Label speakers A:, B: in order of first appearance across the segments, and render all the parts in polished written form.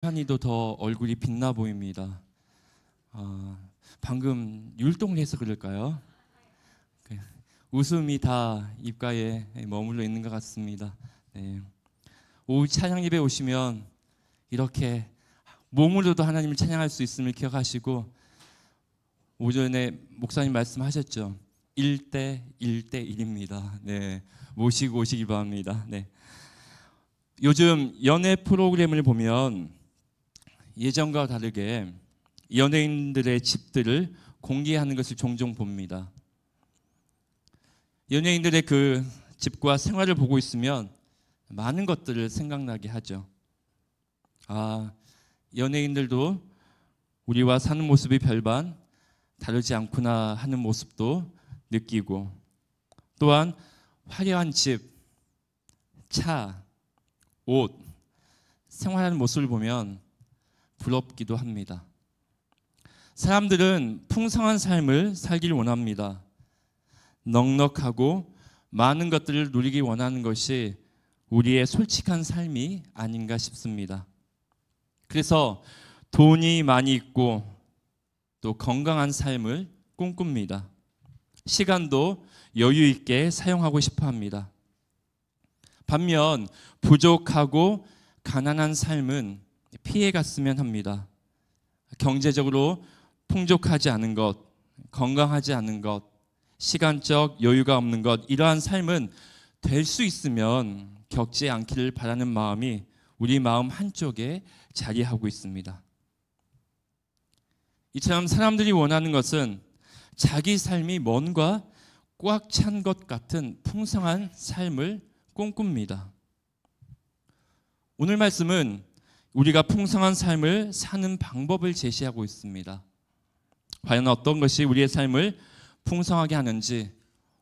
A: 한이도 더 얼굴이 빛나 보입니다. 방금 율동을 해서 그럴까요? 웃음이 다 입가에 머물러 있는 것 같습니다. 네. 오후 찬양 예배 오시면 이렇게 몸으로도 하나님을 찬양할 수 있음을 기억하시고, 오전에 목사님 말씀하셨죠. 1대 1대1입니다. 네. 모시고 오시기 바랍니다. 네. 요즘 연애 프로그램을 보면 예전과 다르게 연예인들의 집들을 공개하는 것을 종종 봅니다. 연예인들의 그 집과 생활을 보고 있으면 많은 것들을 생각나게 하죠. 연예인들도 우리와 사는 모습이 별반 다르지 않구나 하는 모습도 느끼고, 또한 화려한 집, 차, 옷, 생활하는 모습을 보면 부럽기도 합니다. 사람들은 풍성한 삶을 살길 원합니다. 넉넉하고 많은 것들을 누리기 원하는 것이 우리의 솔직한 삶이 아닌가 싶습니다. 그래서 돈이 많이 있고 또 건강한 삶을 꿈꿉니다. 시간도 여유 있게 사용하고 싶어 합니다. 반면 부족하고 가난한 삶은 피해갔으면 합니다. 경제적으로 풍족하지 않은 것, 건강하지 않은 것, 시간적 여유가 없는 것, 이러한 삶은 될 수 있으면 겪지 않기를 바라는 마음이 우리 마음 한쪽에 자리하고 있습니다. 이처럼 사람들이 원하는 것은 자기 삶이 뭔가 꽉 찬 것 같은 풍성한 삶을 꿈꿉니다. 오늘 말씀은 우리가 풍성한 삶을 사는 방법을 제시하고 있습니다. 과연 어떤 것이 우리의 삶을 풍성하게 하는지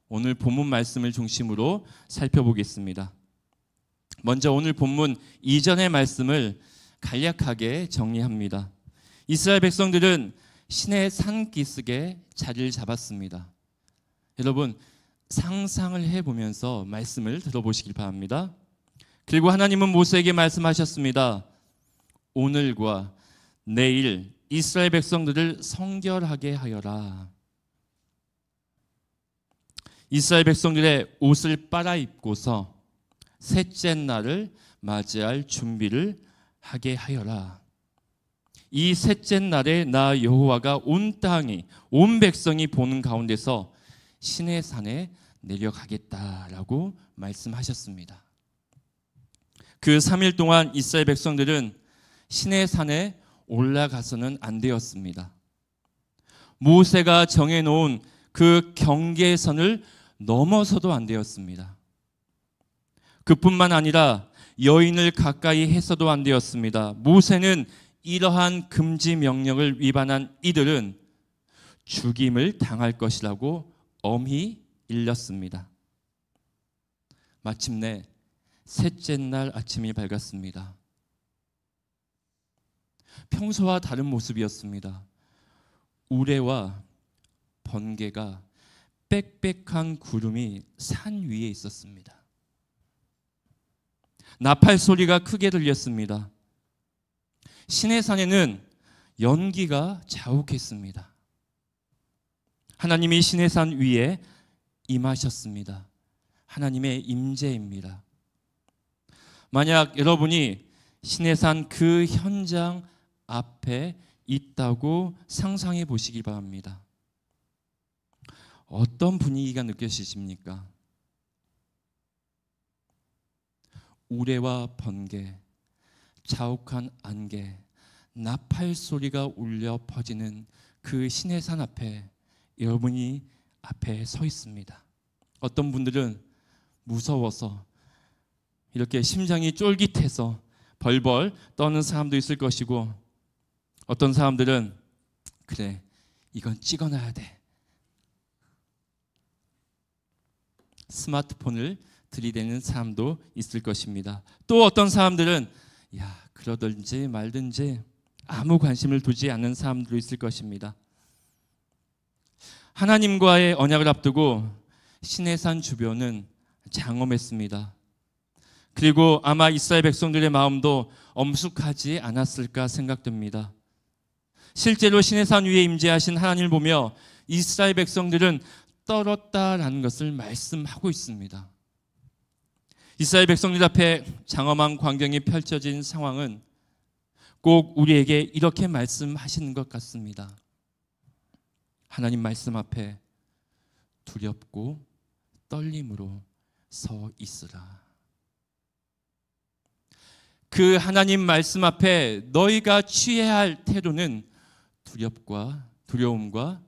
A: 오늘 본문 말씀을 중심으로 살펴보겠습니다. 먼저 오늘 본문 이전의 말씀을 간략하게 정리합니다. 이스라엘 백성들은 신의 산기슭에 자리를 잡았습니다. 여러분, 상상을 해보면서 말씀을 들어보시길 바랍니다. 그리고 하나님은 모세에게 말씀하셨습니다. 오늘과 내일 이스라엘 백성들을 성결하게 하여라. 이스라엘 백성들의 옷을 빨아입고서 셋째 날을 맞이할 준비를 하게 하여라. 이 셋째 날에 나 여호와가 온 땅이, 온 백성이 보는 가운데서 신의 산에 내려가겠다라고 말씀하셨습니다. 그 3일 동안 이스라엘 백성들은 신의 산에 올라가서는 안 되었습니다. 모세가 정해놓은 그 경계선을 넘어서도 안 되었습니다. 그뿐만 아니라 여인을 가까이 해서도 안 되었습니다. 모세는 이러한 금지 명령을 위반한 이들은 죽임을 당할 것이라고 엄히 일렀습니다. 마침내 셋째 날 아침이 밝았습니다. 평소와 다른 모습이었습니다. 우레와 번개가 빽빽한 구름이 산 위에 있었습니다. 나팔 소리가 크게 들렸습니다. 신의 산에는 연기가 자욱했습니다. 하나님이 신의 산 위에 임하셨습니다. 하나님의 임재입니다. 만약 여러분이 신의 산 그 현장 앞에 있다고 상상해 보시기 바랍니다. 어떤 분위기가 느껴지십니까? 우레와 번개, 자욱한 안개, 나팔 소리가 울려 퍼지는 그 신의 산 앞에 여러분이 앞에 서 있습니다. 어떤 분들은 무서워서 이렇게 심장이 쫄깃해서 벌벌 떠는 사람도 있을 것이고, 어떤 사람들은 그래, 이건 찍어놔야 돼, 스마트폰을 들이대는 사람도 있을 것입니다. 또 어떤 사람들은 그러든지 말든지 아무 관심을 두지 않는 사람도 있을 것입니다. 하나님과의 언약을 앞두고 신의 산 주변은 장엄했습니다. 그리고 아마 이스라엘 백성들의 마음도 엄숙하지 않았을까 생각됩니다. 실제로 시내산 위에 임재하신 하나님을 보며 이스라엘 백성들은 떨었다라는 것을 말씀하고 있습니다. 이스라엘 백성들 앞에 장엄한 광경이 펼쳐진 상황은 꼭 우리에게 이렇게 말씀하시는 것 같습니다. 하나님 말씀 앞에 두렵고 떨림으로 서 있으라. 그 하나님 말씀 앞에 너희가 취해야 할 태도는 두려움과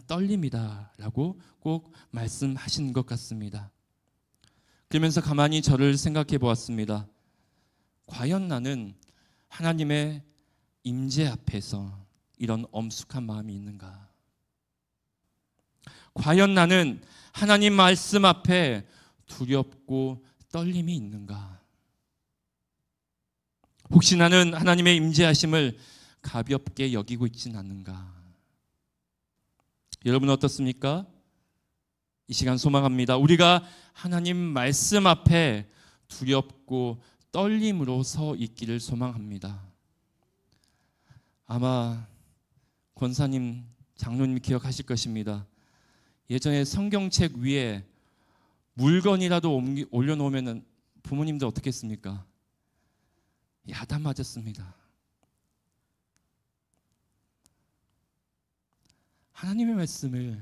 A: 떨림이다라고 꼭 말씀하시는 것 같습니다. 그러면서 가만히 저를 생각해 보았습니다. 과연 나는 하나님의 임재 앞에서 이런 엄숙한 마음이 있는가? 과연 나는 하나님 말씀 앞에 두렵고 떨림이 있는가? 혹시 나는 하나님의 임재하심을 가볍게 여기고 있지는 않는가? 여러분 어떻습니까? 이 시간 소망합니다. 우리가 하나님 말씀 앞에 두렵고 떨림으로 서 있기를 소망합니다. 아마 권사님, 장로님 기억하실 것입니다. 예전에 성경책 위에 물건이라도 올려놓으면 부모님들 어떻게 했습니까? 야단 맞았습니다. 하나님의 말씀을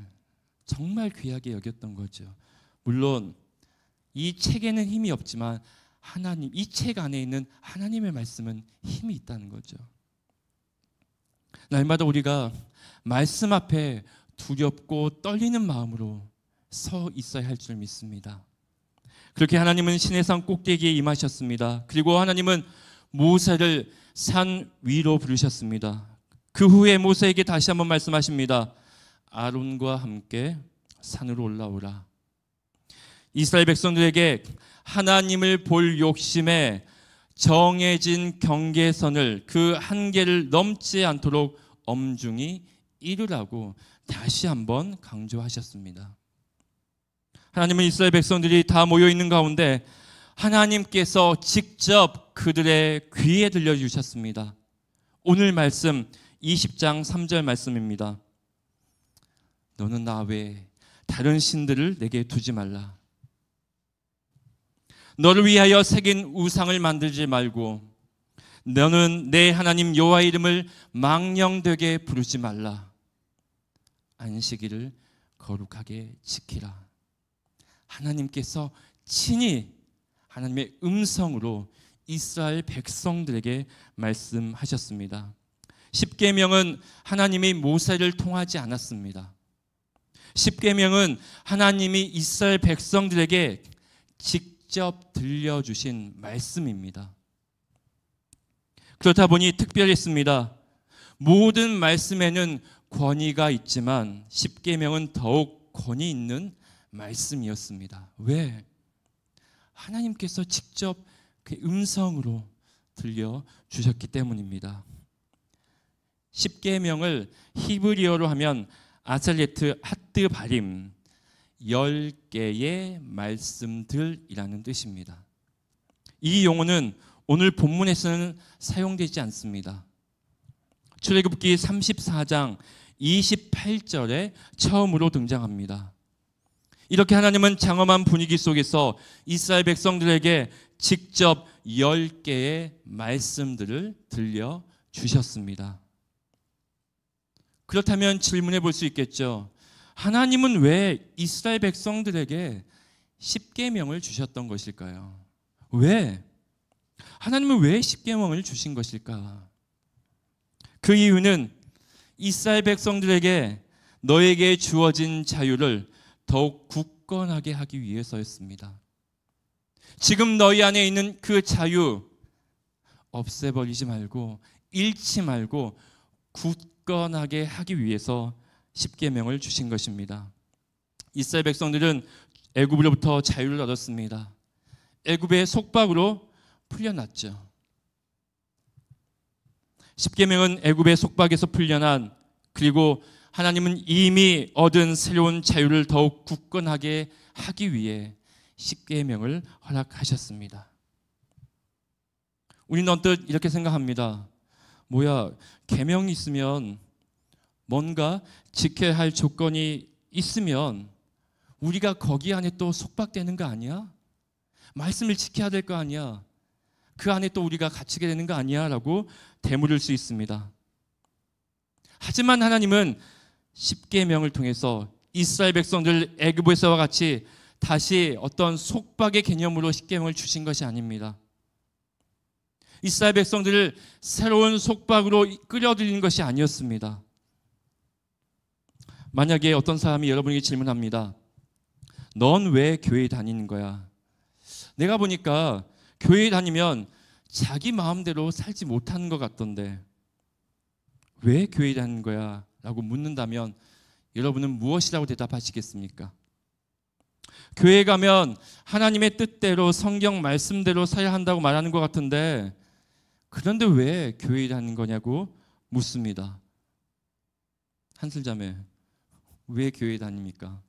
A: 정말 귀하게 여겼던 거죠. 물론 이 책에는 힘이 없지만 이 책 안에 있는 하나님의 말씀은 힘이 있다는 거죠. 날마다 우리가 말씀 앞에 두렵고 떨리는 마음으로 서 있어야 할 줄 믿습니다. 그렇게 하나님은 시내산 꼭대기에 임하셨습니다. 그리고 하나님은 모세를 산 위로 부르셨습니다. 그 후에 모세에게 다시 한번 말씀하십니다. 아론과 함께 산으로 올라오라. 이스라엘 백성들에게 하나님을 볼 욕심에 정해진 경계선을, 그 한계를 넘지 않도록 엄중히 이루라고 다시 한번 강조하셨습니다. 하나님은 이스라엘 백성들이 다 모여 있는 가운데 하나님께서 직접 그들의 귀에 들려주셨습니다. 오늘 말씀 20장 3절 말씀입니다. 너는 나 외에 다른 신들을 내게 두지 말라. 너를 위하여 새긴 우상을 만들지 말고 너는 내 하나님 여호와의 이름을 망령되게 부르지 말라. 안식일을 거룩하게 지키라. 하나님께서 친히 하나님의 음성으로 이스라엘 백성들에게 말씀하셨습니다. 십계명은 하나님이 모세를 통하지 않았습니다. 십계명은 하나님이 이스라엘 백성들에게 직접 들려주신 말씀입니다. 그렇다 보니 특별했습니다. 모든 말씀에는 권위가 있지만 십계명은 더욱 권위 있는 말씀이었습니다. 왜? 하나님께서 직접 그 음성으로 들려주셨기 때문입니다. 십계명을 히브리어로 하면 아살레트 하트 바림, 10개의 말씀들이라는 뜻입니다. 이 용어는 오늘 본문에서는 사용되지 않습니다. 출애굽기 34장 28절에 처음으로 등장합니다. 이렇게 하나님은 장엄한 분위기 속에서 이스라엘 백성들에게 직접 10개의 말씀들을 들려주셨습니다. 그렇다면 질문해 볼 수 있겠죠. 하나님은 왜 이스라엘 백성들에게 십계명을 주셨던 것일까요? 왜? 하나님은 왜 십계명을 주신 것일까? 그 이유는 이스라엘 백성들에게 너에게 주어진 자유를 더욱 굳건하게 하기 위해서였습니다. 지금 너희 안에 있는 그 자유 없애버리지 말고 잃지 말고 굳건하게 하기 위해서 십계명을 주신 것입니다. 이스라엘 백성들은 애굽으로부터 자유를 얻었습니다. 애굽의 속박으로 풀려났죠. 십계명은 애굽의 속박에서 풀려난, 그리고 하나님은 이미 얻은 새로운 자유를 더욱 굳건하게 하기 위해 십계명을 허락하셨습니다. 우리는 언뜻 이렇게 생각합니다. 뭐야, 계명이 있으면, 뭔가 지켜야 할 조건이 있으면 우리가 거기 안에 또 속박되는 거 아니야? 말씀을 지켜야 될 거 아니야? 그 안에 또 우리가 갇히게 되는 거 아니야? 라고 되물을 수 있습니다. 하지만 하나님은 십계명을 통해서 이스라엘 백성들 애굽에서와 같이 다시 어떤 속박의 개념으로 십계명을 주신 것이 아닙니다. 이스라엘 백성들을 새로운 속박으로 끌어들이는 것이 아니었습니다. 만약에 어떤 사람이 여러분에게 질문합니다. 넌 왜 교회 다니는 거야? 내가 보니까 교회 다니면 자기 마음대로 살지 못하는 것 같던데 왜 교회 다니는 거야? 라고 묻는다면 여러분은 무엇이라고 대답하시겠습니까? 교회 가면 하나님의 뜻대로 성경 말씀대로 살아야 한다고 말하는 것 같은데 그런데 왜 교회 다니는 거냐고 묻습니다. 한슬자매, 왜 교회 다닙니까?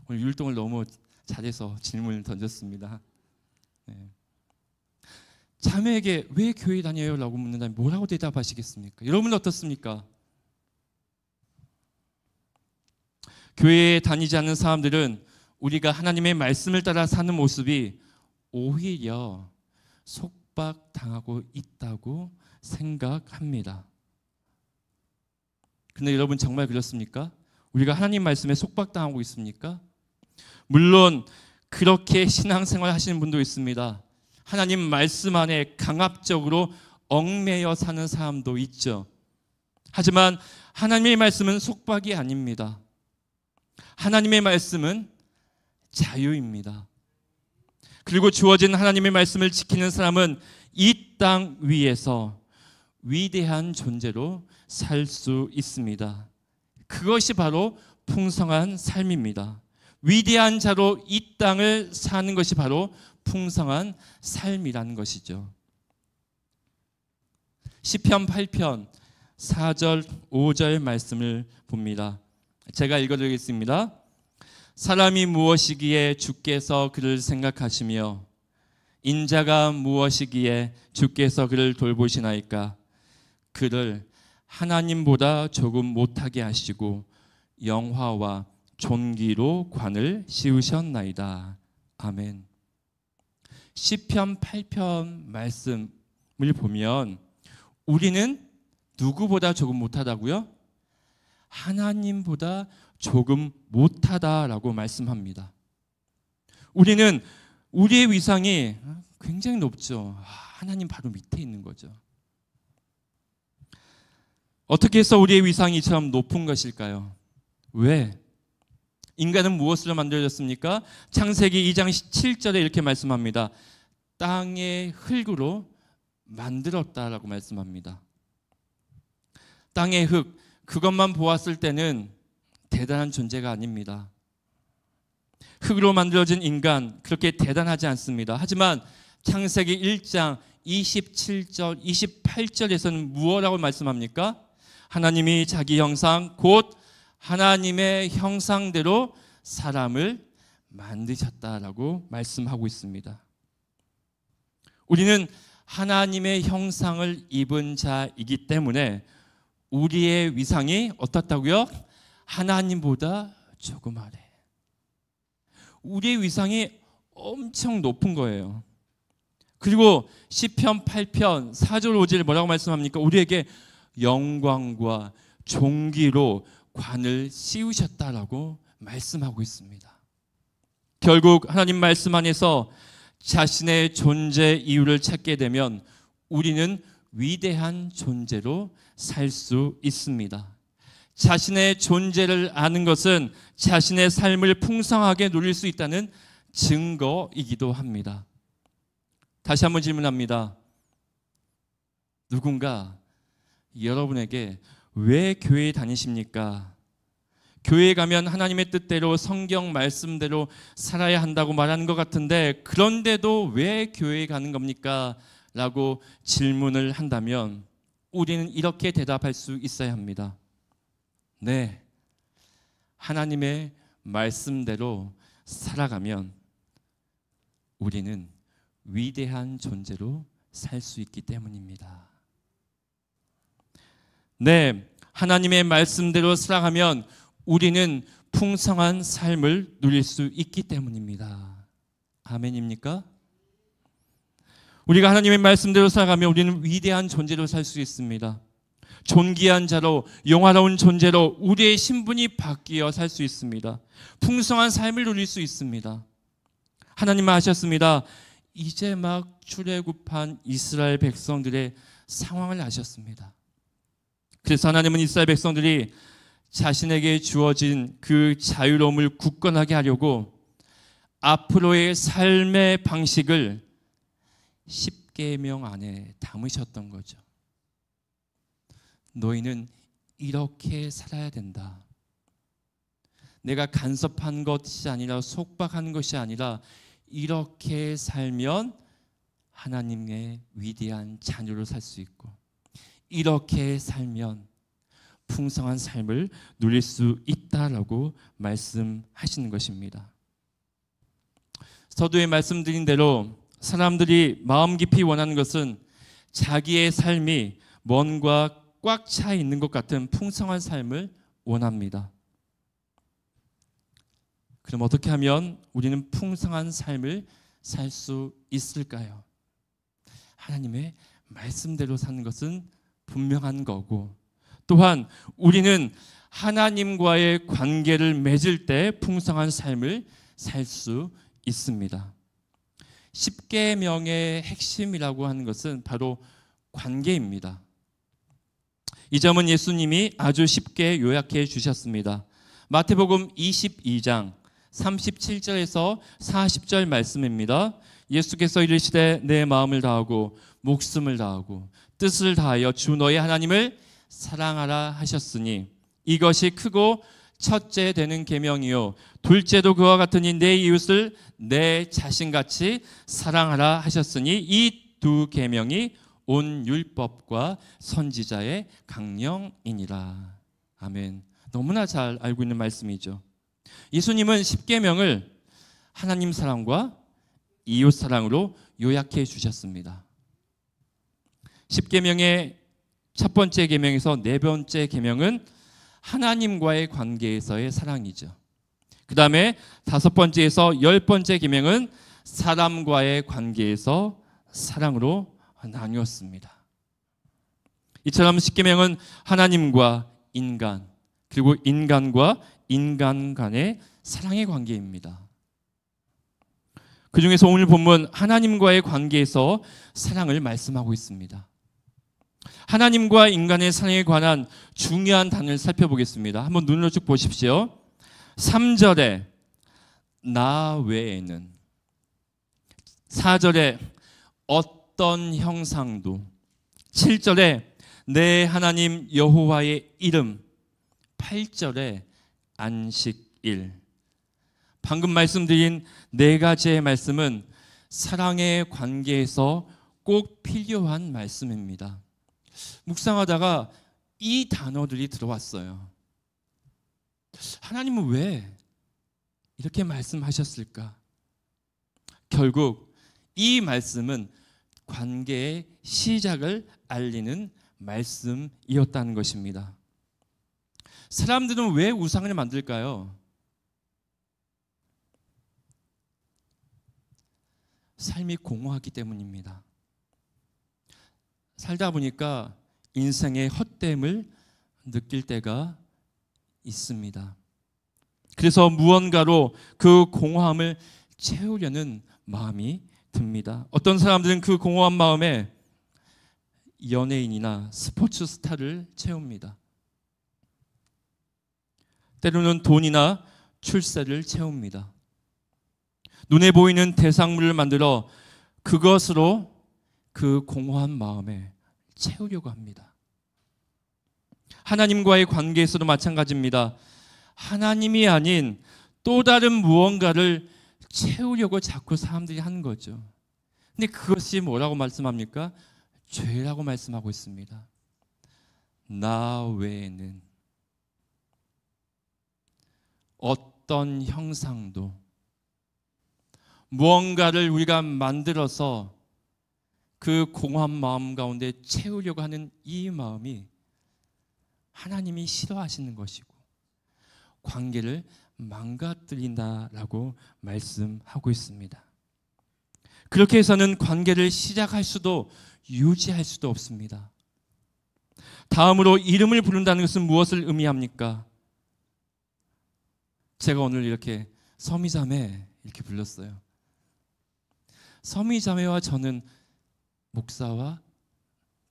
A: 오늘 율동을 너무 잘해서 질문을 던졌습니다. 네. 자매에게 왜 교회 다녀요? 라고 묻는다면 뭐라고 대답하시겠습니까? 여러분은 어떻습니까? 교회에 다니지 않는 사람들은 우리가 하나님의 말씀을 따라 사는 모습이 오히려 속박당하고 있다고 생각합니다. 근데 여러분 정말 그렇습니까? 우리가 하나님 말씀에 속박당하고 있습니까? 물론 그렇게 신앙생활 하시는 분도 있습니다. 하나님 말씀 안에 강압적으로 얽매여 사는 사람도 있죠. 하지만 하나님의 말씀은 속박이 아닙니다. 하나님의 말씀은 자유입니다. 그리고 주어진 하나님의 말씀을 지키는 사람은 이 땅 위에서 위대한 존재로 살 수 있습니다. 그것이 바로 풍성한 삶입니다. 위대한 자로 이 땅을 사는 것이 바로 풍성한 삶이라는 것이죠. 시편 8편 4절 5절 말씀을 봅니다. 제가 읽어드리겠습니다. 사람이 무엇이기에 주께서 그를 생각하시며 인자가 무엇이기에 주께서 그를 돌보시나이까. 그를 하나님보다 조금 못하게 하시고 영화와 존귀로 관을 씌우셨나이다. 아멘. 시편 8편 말씀을 보면 우리는 누구보다 조금 못하다고요? 하나님보다 조금 못하다라고 말씀합니다. 우리는 우리의 위상이 굉장히 높죠. 하나님 바로 밑에 있는 거죠. 어떻게 해서 우리의 위상이 이처럼 높은 것일까요? 왜? 인간은 무엇으로 만들어졌습니까? 창세기 2장 7절에 이렇게 말씀합니다. 땅의 흙으로 만들었다라고 말씀합니다. 땅의 흙, 그것만 보았을 때는 대단한 존재가 아닙니다. 흙으로 만들어진 인간, 그렇게 대단하지 않습니다. 하지만 창세기 1장 27절, 28절에서는 무엇이라고 말씀합니까? 하나님이 자기 형상, 곧 하나님의 형상대로 사람을 만드셨다라고 말씀하고 있습니다. 우리는 하나님의 형상을 입은 자이기 때문에 우리의 위상이 어떻다고요? 하나님보다 조금 아래. 우리의 위상이 엄청 높은 거예요. 그리고 시편 8편 4절 5절 뭐라고 말씀합니까? 우리에게 영광과 존귀로 관을 씌우셨다라고 말씀하고 있습니다. 결국 하나님 말씀 안에서 자신의 존재 이유를 찾게 되면 우리는 위대한 존재로 살 수 있습니다. 자신의 존재를 아는 것은 자신의 삶을 풍성하게 누릴 수 있다는 증거이기도 합니다. 다시 한번 질문합니다. 누군가 여러분에게 왜 교회에 다니십니까? 교회에 가면 하나님의 뜻대로 성경 말씀대로 살아야 한다고 말하는 것 같은데 그런데도 왜 교회에 가는 겁니까? 라고 질문을 한다면 우리는 이렇게 대답할 수 있어야 합니다. 네, 하나님의 말씀대로 살아가면 우리는 위대한 존재로 살 수 있기 때문입니다. 네, 하나님의 말씀대로 살아가면 우리는 풍성한 삶을 누릴 수 있기 때문입니다. 아멘입니까? 우리가 하나님의 말씀대로 살아가면 우리는 위대한 존재로 살 수 있습니다. 존귀한 자로, 영화로운 존재로 우리의 신분이 바뀌어 살 수 있습니다. 풍성한 삶을 누릴 수 있습니다. 하나님은 하셨습니다. 이제 막 출애굽한 이스라엘 백성들의 상황을 아셨습니다. 그래서 하나님은 이스라엘 백성들이 자신에게 주어진 그 자유로움을 굳건하게 하려고 앞으로의 삶의 방식을 10계명 안에 담으셨던 거죠. 너희는 이렇게 살아야 된다. 내가 간섭한 것이 아니라 속박한 것이 아니라 이렇게 살면 하나님의 위대한 자녀로 살 수 있고 이렇게 살면 풍성한 삶을 누릴 수 있다라고 말씀하시는 것입니다. 서두에 말씀드린 대로 사람들이 마음 깊이 원하는 것은 자기의 삶이 뭔가 꽉 차 있는 것 같은 풍성한 삶을 원합니다. 그럼 어떻게 하면 우리는 풍성한 삶을 살 수 있을까요? 하나님의 말씀대로 사는 것은 분명한 거고, 또한 우리는 하나님과의 관계를 맺을 때 풍성한 삶을 살 수 있습니다. 10계명의 핵심이라고 하는 것은 바로 관계입니다. 이 점은 예수님이 아주 쉽게 요약해 주셨습니다. 마태복음 22장 37절에서 40절 말씀입니다. 예수께서 이르시되 내 마음을 다하고 목숨을 다하고 뜻을 다하여 주 너의 하나님을 사랑하라 하셨으니 이것이 크고 첫째 되는 계명이요 둘째도 그와 같으니 내 이웃을 내 자신같이 사랑하라 하셨으니 이 두 계명이 온 율법과 선지자의 강령이니라. 아멘. 너무나 잘 알고 있는 말씀이죠. 예수님은 10계명을 하나님 사랑과 이웃 사랑으로 요약해 주셨습니다. 10계명의 첫 번째 계명에서 네 번째 계명은 하나님과의 관계에서의 사랑이죠. 그 다음에 다섯 번째에서 열 번째 계명은 사람과의 관계에서 사랑으로 나누었습니다. 이처럼 10계명은 하나님과 인간, 그리고 인간과 인간 간의 사랑의 관계입니다. 그 중에서 오늘 본문 하나님과의 관계에서 사랑을 말씀하고 있습니다. 하나님과 인간의 사랑에 관한 중요한 단어를 살펴보겠습니다. 한번 눈으로 쭉 보십시오. 3절에 나 외에는, 4절에 어떤 형상도, 7절에 내 하나님 여호와의 이름, 8절에 안식일. 방금 말씀드린 네 가지의 말씀은 사랑의 관계에서 꼭 필요한 말씀입니다. 묵상하다가 이 단어들이 들어왔어요. 하나님은 왜 이렇게 말씀하셨을까? 결국 이 말씀은 관계의 시작을 알리는 말씀이었다는 것입니다. 사람들은 왜 우상을 만들까요? 삶이 공허하기 때문입니다. 살다 보니까 인생의 헛됨을 느낄 때가 있습니다. 그래서 무언가로 그 공허함을 채우려는 마음이 듭니다. 어떤 사람들은 그 공허한 마음에 연예인이나 스포츠 스타를 채웁니다. 때로는 돈이나 출세를 채웁니다. 눈에 보이는 대상물을 만들어 그것으로 그 공허한 마음에 채우려고 합니다. 하나님과의 관계에서도 마찬가지입니다. 하나님이 아닌 또 다른 무언가를 채우려고 자꾸 사람들이 하는 거죠. 근데 그것이 뭐라고 말씀합니까? 죄라고 말씀하고 있습니다. 나 외에는 어떤 형상도, 무언가를 우리가 만들어서 그 공허한 마음 가운데 채우려고 하는 이 마음이 하나님이 싫어하시는 것이고 관계를 망가뜨린다라고 말씀하고 있습니다. 그렇게 해서는 관계를 시작할 수도 유지할 수도 없습니다. 다음으로 이름을 부른다는 것은 무엇을 의미합니까? 제가 오늘 이렇게 서미자매 이렇게 불렀어요. 서미자매와 저는 목사와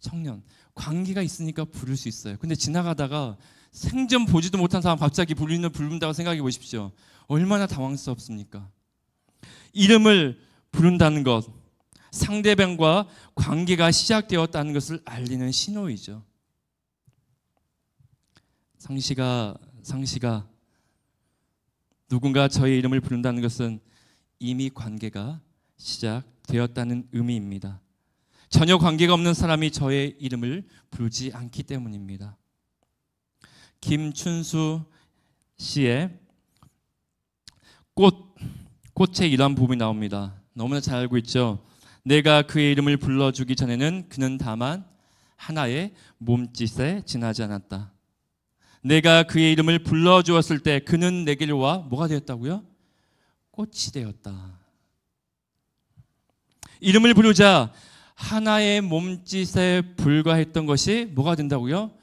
A: 청년 관계가 있으니까 부를 수 있어요. 근데 지나가다가 생전 보지도 못한 사람 갑자기 부른다고 생각해 보십시오. 얼마나 당황스럽습니까? 이름을 부른다는 것, 상대방과 관계가 시작되었다는 것을 알리는 신호이죠. 상시가 누군가 저의 이름을 부른다는 것은 이미 관계가 시작되었다는 의미입니다. 전혀 관계가 없는 사람이 저의 이름을 부르지 않기 때문입니다. 김춘수 씨의 꽃의 이러한 부분이 나옵니다. 너무나 잘 알고 있죠. 내가 그의 이름을 불러주기 전에는 그는 다만 하나의 몸짓에 지나지 않았다. 내가 그의 이름을 불러주었을 때 그는 내게로 와 뭐가 되었다고요? 꽃이 되었다. 이름을 부르자 하나의 몸짓에 불과했던 것이 뭐가 된다고요?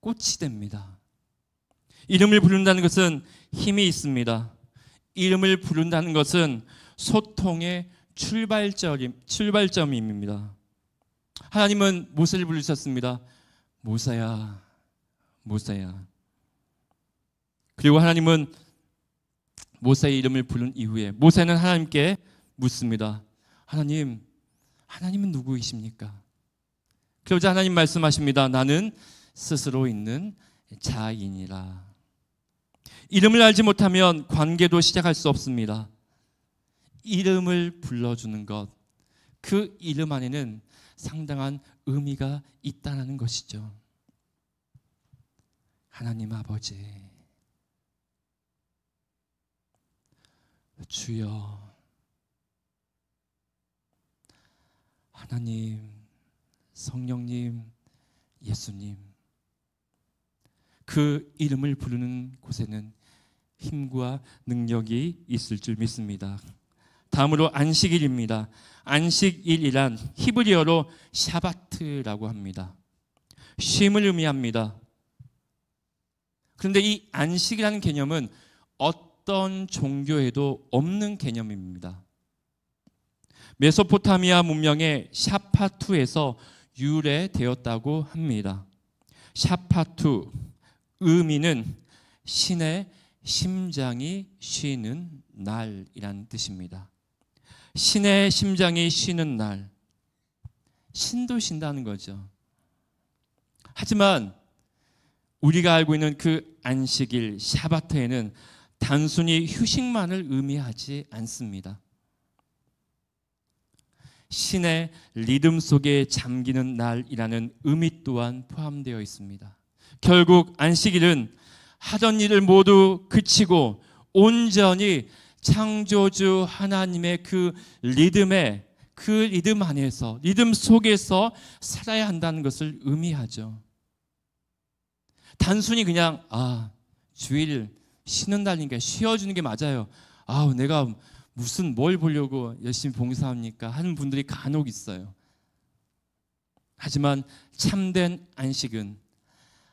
A: 꽃이 됩니다. 이름을 부른다는 것은 힘이 있습니다. 이름을 부른다는 것은 소통의 출발점입니다. 하나님은 모세를 부르셨습니다. 모세야, 모세야. 그리고 하나님은 모세의 이름을 부른 이후에 모세는 하나님께 묻습니다. 하나님은 누구이십니까? 그러자 하나님 말씀하십니다. 나는 스스로 있는 자이니라. 이름을 알지 못하면 관계도 시작할 수 없습니다. 이름을 불러주는 것, 그 이름 안에는 상당한 의미가 있다는 것이죠. 하나님 아버지, 주여, 하나님, 성령님, 예수님, 그 이름을 부르는 곳에는 힘과 능력이 있을 줄 믿습니다. 다음으로 안식일입니다. 안식일이란 히브리어로 샤바트라고 합니다. 쉼을 의미합니다. 그런데 이 안식이라는 개념은 어떤 종교에도 없는 개념입니다. 메소포타미아 문명의 샤파투에서 유래되었다고 합니다. 샤파투, 의미는 신의 심장이 쉬는 날이라는 뜻입니다. 신의 심장이 쉬는 날, 신도 쉰다는 거죠. 하지만 우리가 알고 있는 그 안식일 샤바트에는 단순히 휴식만을 의미하지 않습니다. 신의 리듬 속에 잠기는 날이라는 의미 또한 포함되어 있습니다. 결국 안식일은 하던 일을 모두 그치고 온전히 창조주 하나님의 그 리듬 안에서, 리듬 속에서 살아야 한다는 것을 의미하죠. 단순히 그냥 주일 쉬는 날이니까 쉬어주는 게 맞아요. 내가 무슨 뭘 보려고 열심히 봉사합니까? 하는 분들이 간혹 있어요. 하지만 참된 안식은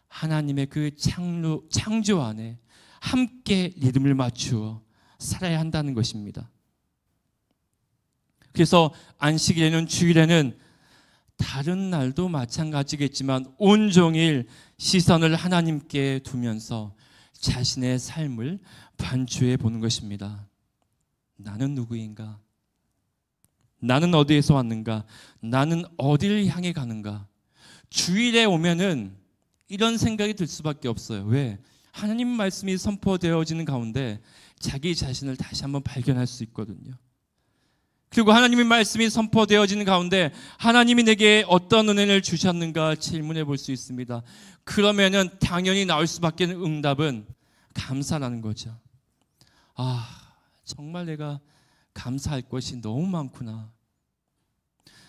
A: 하나님의 그 창조 안에 함께 리듬을 맞추어 살아야 한다는 것입니다. 그래서 안식일에는, 주일에는 다른 날도 마찬가지겠지만 온종일 시선을 하나님께 두면서 자신의 삶을 반추해 보는 것입니다. 나는 누구인가? 나는 어디에서 왔는가? 나는 어디를 향해 가는가? 주일에 오면은 이런 생각이 들 수밖에 없어요. 왜? 하나님 말씀이 선포되어지는 가운데 자기 자신을 다시 한번 발견할 수 있거든요. 그리고 하나님의 말씀이 선포되어지는 가운데 하나님이 내게 어떤 은혜를 주셨는가 질문해 볼 수 있습니다. 그러면은 당연히 나올 수밖에 없는 응답은 감사라는 거죠. 정말 내가 감사할 것이 너무 많구나.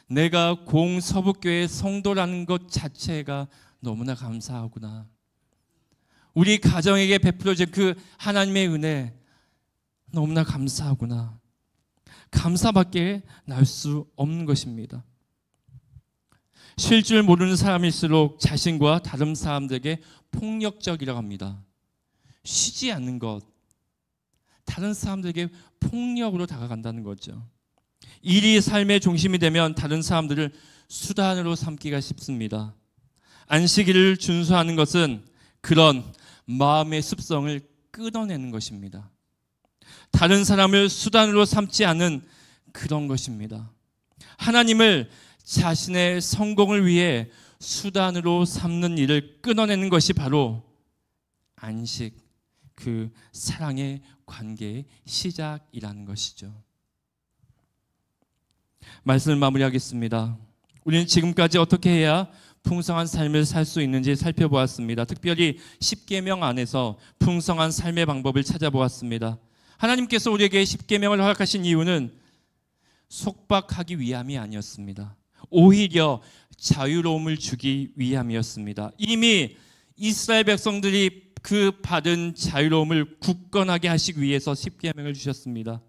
A: 내가 공서북교회 성도라는 것 자체가 너무나 감사하구나. 우리 가정에게 베풀어진 그 하나님의 은혜 너무나 감사하구나. 감사밖에 날 수 없는 것입니다. 쉴 줄 모르는 사람일수록 자신과 다른 사람들에게 폭력적이라고 합니다. 쉬지 않는 것, 다른 사람들에게 폭력으로 다가간다는 거죠. 일이 삶의 중심이 되면 다른 사람들을 수단으로 삼기가 쉽습니다. 안식일을 준수하는 것은 그런 마음의 습성을 끊어내는 것입니다. 다른 사람을 수단으로 삼지 않은 그런 것입니다. 하나님을 자신의 성공을 위해 수단으로 삼는 일을 끊어내는 것이 바로 안식, 그 사랑의 관계의 시작이라는 것이죠. 말씀을 마무리하겠습니다. 우리는 지금까지 어떻게 해야 풍성한 삶을 살 수 있는지 살펴보았습니다. 특별히 10계명 안에서 풍성한 삶의 방법을 찾아보았습니다. 하나님께서 우리에게 10계명을 허락하신 이유는 속박하기 위함이 아니었습니다. 오히려 자유로움을 주기 위함이었습니다. 이미 이스라엘 백성들이 그 받은 자유로움을 굳건하게 하시기 위해서 10계명을 주셨습니다.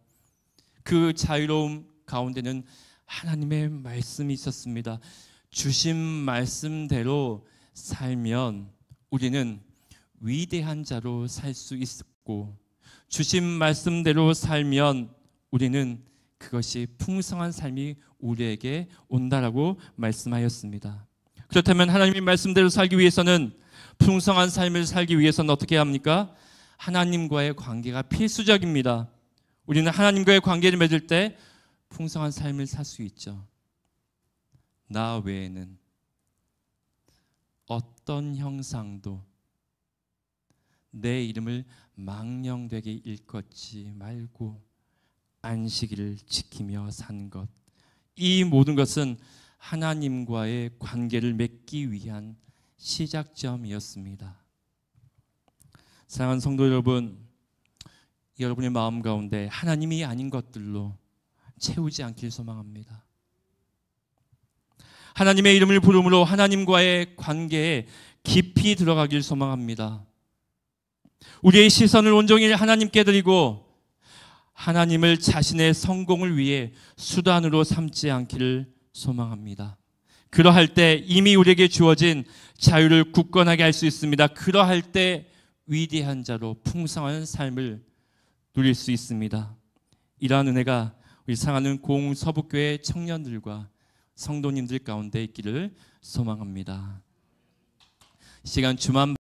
A: 그 자유로움 가운데는 하나님의 말씀이 있었습니다. 주신 말씀대로 살면 우리는 위대한 자로 살 수 있고, 주신 말씀대로 살면 우리는 그것이 풍성한 삶이 우리에게 온다라고 말씀하였습니다. 그렇다면 하나님의 말씀대로 살기 위해서는, 풍성한 삶을 살기 위해서는 어떻게 합니까? 하나님과의 관계가 필수적입니다. 우리는 하나님과의 관계를 맺을 때 풍성한 삶을 살 수 있죠. 나 외에는 어떤 형상도 내 이름을 망령되게 일컫지 말고 안식일을 지키며 사는 것, 이 모든 것은 하나님과의 관계를 맺기 위한 시작점이었습니다. 사랑하는 성도 여러분, 여러분의 마음 가운데 하나님이 아닌 것들로 채우지 않길 소망합니다. 하나님의 이름을 부름으로 하나님과의 관계에 깊이 들어가길 소망합니다. 우리의 시선을 온종일 하나님께 드리고 하나님을 자신의 성공을 위해 수단으로 삼지 않기를 소망합니다. 그러할 때 이미 우리에게 주어진 자유를 굳건하게 할 수 있습니다. 그러할 때 위대한 자로 풍성한 삶을 누릴 수 있습니다. 이러한 은혜가 우리 사랑하는 공서북교회 청년들과 성도님들 가운데 있기를 소망합니다. 시간 주만